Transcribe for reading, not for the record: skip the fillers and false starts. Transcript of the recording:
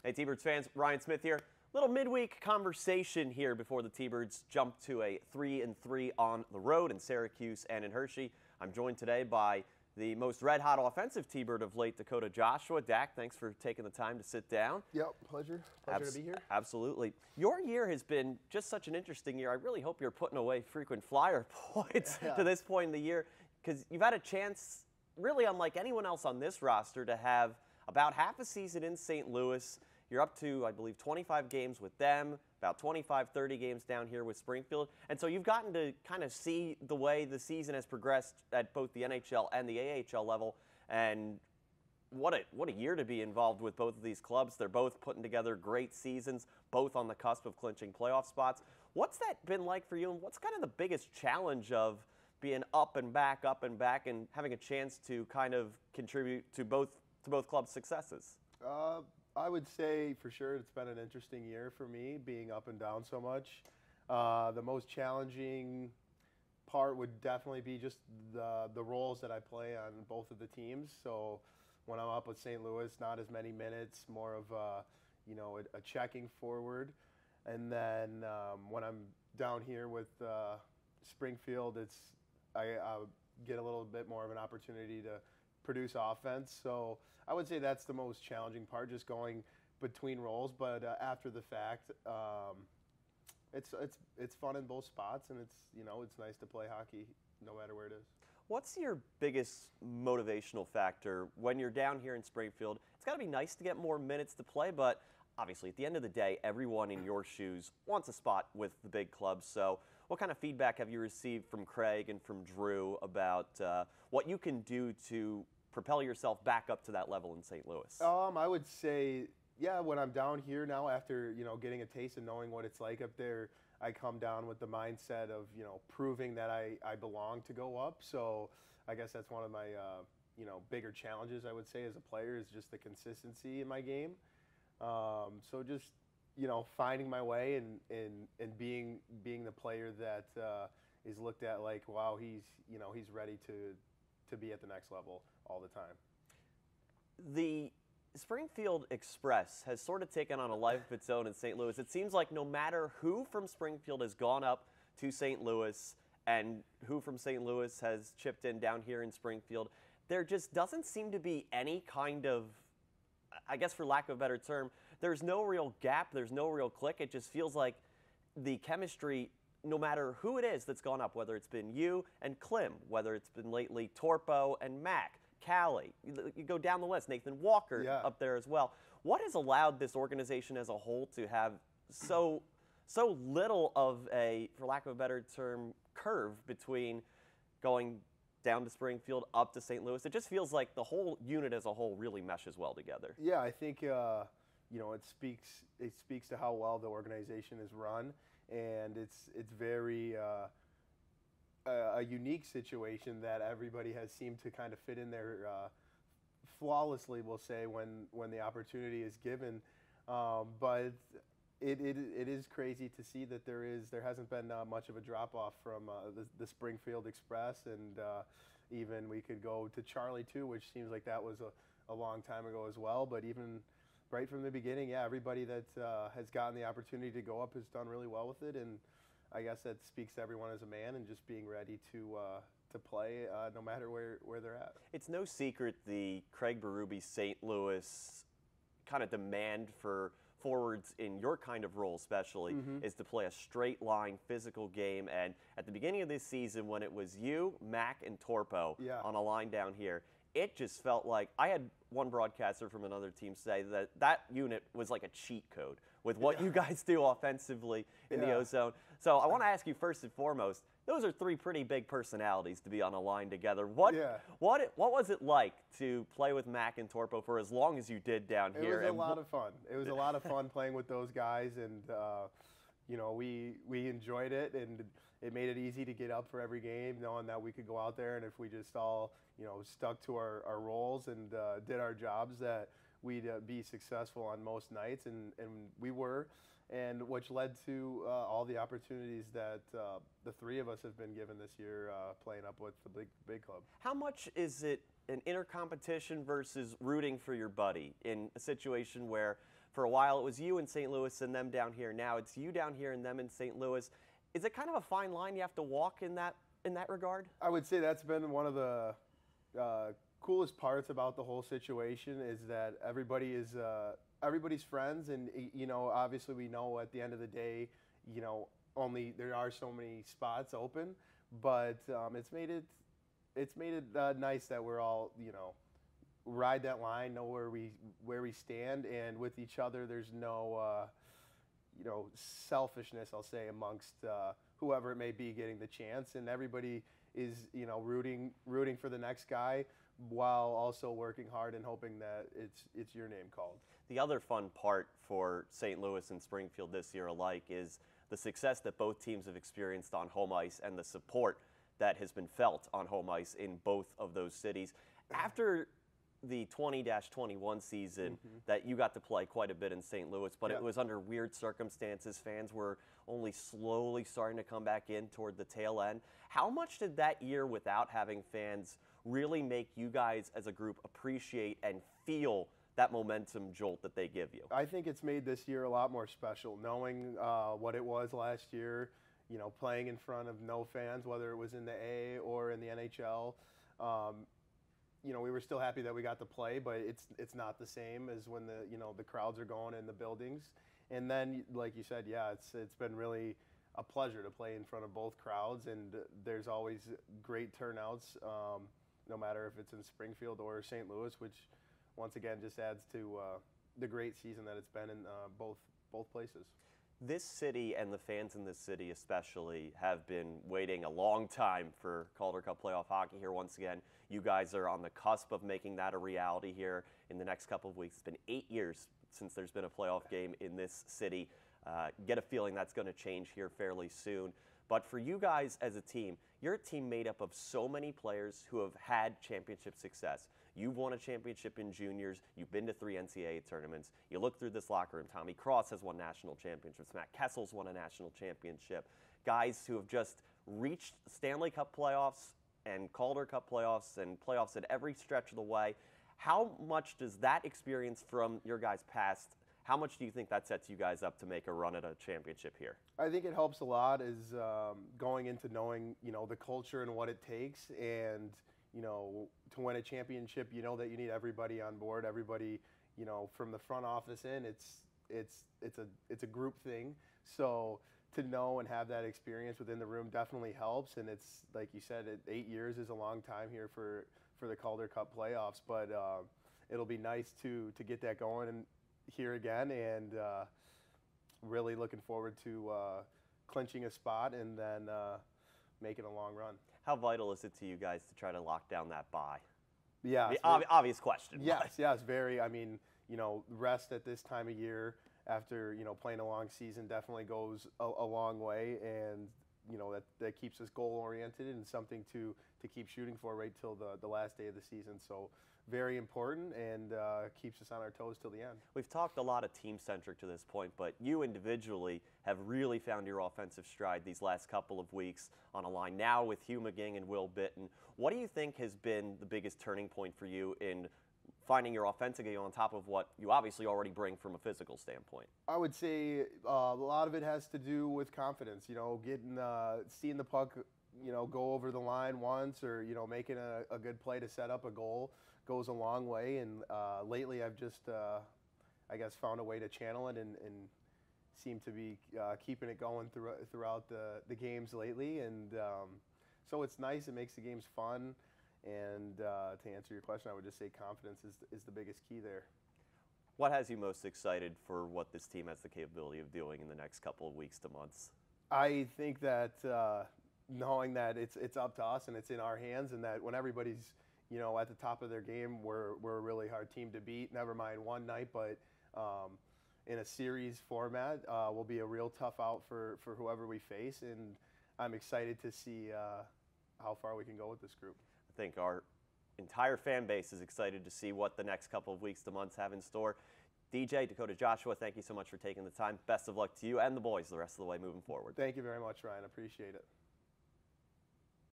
Hey T-Birds fans, Ryan Smith here. Little midweek conversation here before the T-Birds jump to a 3-3 on the road in Syracuse and in Hershey. I'm joined today by the most red-hot offensive T-Bird of late, Dakota Joshua. Dak, thanks for taking the time to sit down. Yep, pleasure to be here. Absolutely. Your year has been just such an interesting year. I really hope you're putting away frequent flyer points to this point in the year, because you've had a chance, really unlike anyone else on this roster, to have about half a season in St. Louis. You're up to, I believe, 25 games with them, about 25, 30 games down here with Springfield. And so you've gotten to kind of see the way the season has progressed at both the NHL and the AHL level. And what a year to be involved with both of these clubs. They're both putting together great seasons, both on the cusp of clinching playoff spots. What's that been like for you, and what's kind of the biggest challenge of being up and back, and having a chance to kind of contribute to both clubs' successes? I would say for sure it's been an interesting year for me, being up and down so much. The most challenging part would definitely be just the roles that I play on both of the teams. So when I'm up with St. Louis, not as many minutes, more of a checking forward. And then when I'm down here with Springfield, I get a little bit more of an opportunity to produce offense. So I would say that's the most challenging part, just going between roles. But after the fact, it's fun in both spots, and it's nice to play hockey no matter where it is. What's your biggest motivational factor when you're down here in Springfield? It's got to be nice to get more minutes to play, but obviously at the end of the day, everyone in your shoes wants a spot with the big clubs. So what kind of feedback have you received from Craig and from Drew about what you can do to propel yourself back up to that level in St. Louis? I would say, yeah, when I'm down here now, after getting a taste and knowing what it's like up there, I come down with the mindset of proving that I belong to go up. So I guess that's one of my bigger challenges, I would say, as a player, is just the consistency in my game. So just finding my way and being the player that is looked at like, wow, he's ready to be at the next level all the time. The Springfield Express has sort of taken on a life of its own in St. Louis. It seems like no matter who from Springfield has gone up to St. Louis and who from St. Louis has chipped in down here in Springfield, there just doesn't seem to be any kind of, I guess for lack of a better term, there's no real gap, there's no real click. It just feels like the chemistry, no matter who it is that's gone up, whether it's been you and Klim, whether it's been lately Torpo and Mac, Callie, you go down the list, Nathan Walker up there as well. What has allowed this organization as a whole to have so little of a, for lack of a better term, curve between going down to Springfield, up to St. Louis? It just feels like the whole unit as a whole really meshes well together. Yeah, I think it speaks to how well the organization is run, and it's very a unique situation that everybody has seemed to kind of fit in there flawlessly, we'll say, when the opportunity is given. But it is crazy to see that there hasn't been much of a drop off from the Springfield Express, and even we could go to Charlie too, which seems like that was a long time ago as well. But even right from the beginning, yeah, everybody that has gotten the opportunity to go up has done really well with it, and I guess that speaks to everyone as a man and just being ready to play no matter where they're at. It's no secret the Craig Berube St. Louis kind of demand for forwards in your kind of role especially is to play a straight line physical game. And at the beginning of this season, when it was you, Mac, and Torpo on a line down here, it just felt like, I had one broadcaster from another team say that unit was like a cheat code with what you guys do offensively in the O-zone. So I want to ask you first and foremost, those are three pretty big personalities to be on a line together. What was it like to play with Mac and Torpo for as long as you did down here? It was a lot of fun. It was a lot of fun playing with those guys, and we enjoyed it, and it made it easy to get up for every game, knowing that we could go out there, and if we just all stuck to our roles and did our jobs, that we'd be successful on most nights, and we were. And which led to all the opportunities that the three of us have been given this year playing up with the big club. How much is it an inner competition versus rooting for your buddy in a situation where For a while, it was you in St. Louis and them down here. Now it's you down here and them in St. Louis. Is it kind of a fine line you have to walk in that regard? I would say that's been one of the coolest parts about the whole situation is that everybody's friends, and obviously we know at the end of the day, only there are so many spots open, but it's made it nice that we're all ride that line, know where we stand, and with each other, there's no selfishness, I'll say, amongst whoever it may be getting the chance, and everybody is rooting for the next guy while also working hard and hoping that it's your name called. The other fun part for St. Louis and Springfield this year alike is the success that both teams have experienced on home ice and the support that has been felt on home ice in both of those cities. After the 20-21 season that you got to play quite a bit in St. Louis, but it was under weird circumstances. Fans were only slowly starting to come back in toward the tail end. How much did that year without having fans really make you guys as a group appreciate and feel that momentum jolt that they give you? I think it's made this year a lot more special, knowing what it was last year, playing in front of no fans, whether it was in the A or in the NHL. We were still happy that we got to play, but it's not the same as when the crowds are going in the buildings. And then, like you said, it's been really a pleasure to play in front of both crowds, and there's always great turnouts, no matter if it's in Springfield or St. Louis, which once again just adds to the great season that it's been in both places. This city and the fans in this city especially have been waiting a long time for Calder Cup playoff hockey here once again. You guys are on the cusp of making that a reality here in the next couple of weeks. It's been 8 years since there's been a playoff game in this city. Get a feeling that's going to change here fairly soon. But for you guys as a team, you're a team made up of so many players who have had championship success. You've won a championship in juniors. You've been to 3 NCAA tournaments. You look through this locker room. Tommy Cross has won national championships. Matt Kessel's won a national championship. Guys who have just reached Stanley Cup playoffs and Calder Cup playoffs and playoffs at every stretch of the way. How much does that experience from your guys' past, how much do you think that sets you guys up to make a run at a championship here? I think it helps a lot is going into knowing, the culture and what it takes, and to win a championship, that you need everybody on board, everybody, from the front office in. It's a group thing. So to know and have that experience within the room definitely helps. And it's like you said, 8 years is a long time here for the Calder Cup playoffs. But it'll be nice to get that going here again, and really looking forward to clinching a spot and then making a long run. How vital is it to you guys to try to lock down that bye? Yeah, obvious question. Yes, very. I mean, rest at this time of year after playing a long season definitely goes a long way, and that keeps us goal oriented and something to keep shooting for right till the last day of the season. So very important, and keeps us on our toes till the end. We've talked a lot of team-centric to this point, but you individually have really found your offensive stride these last couple of weeks on a line now with Hugh McGing and Will Bitton. What do you think has been the biggest turning point for you in finding your offensive game on top of what you obviously already bring from a physical standpoint? I would say a lot of it has to do with confidence, getting seeing the puck go over the line once, or making a good play to set up a goal goes a long way. And lately I've just I guess found a way to channel it and seem to be keeping it going throughout the games lately. And so it's nice. It makes the games fun. And to answer your question, I would just say confidence is the biggest key there. What has you most excited for what this team has the capability of doing in the next couple of weeks to months? I think that knowing that it's up to us and it's in our hands, and that when everybody's at the top of their game, we're a really hard team to beat. Never mind one night, but in a series format, will be a real tough out for whoever we face. And I'm excited to see how far we can go with this group. I think our entire fan base is excited to see what the next couple of weeks to months have in store. DJ, Dakota, Joshua, thank you so much for taking the time. Best of luck to you and the boys the rest of the way moving forward. Thank you very much, Ryan. Appreciate it.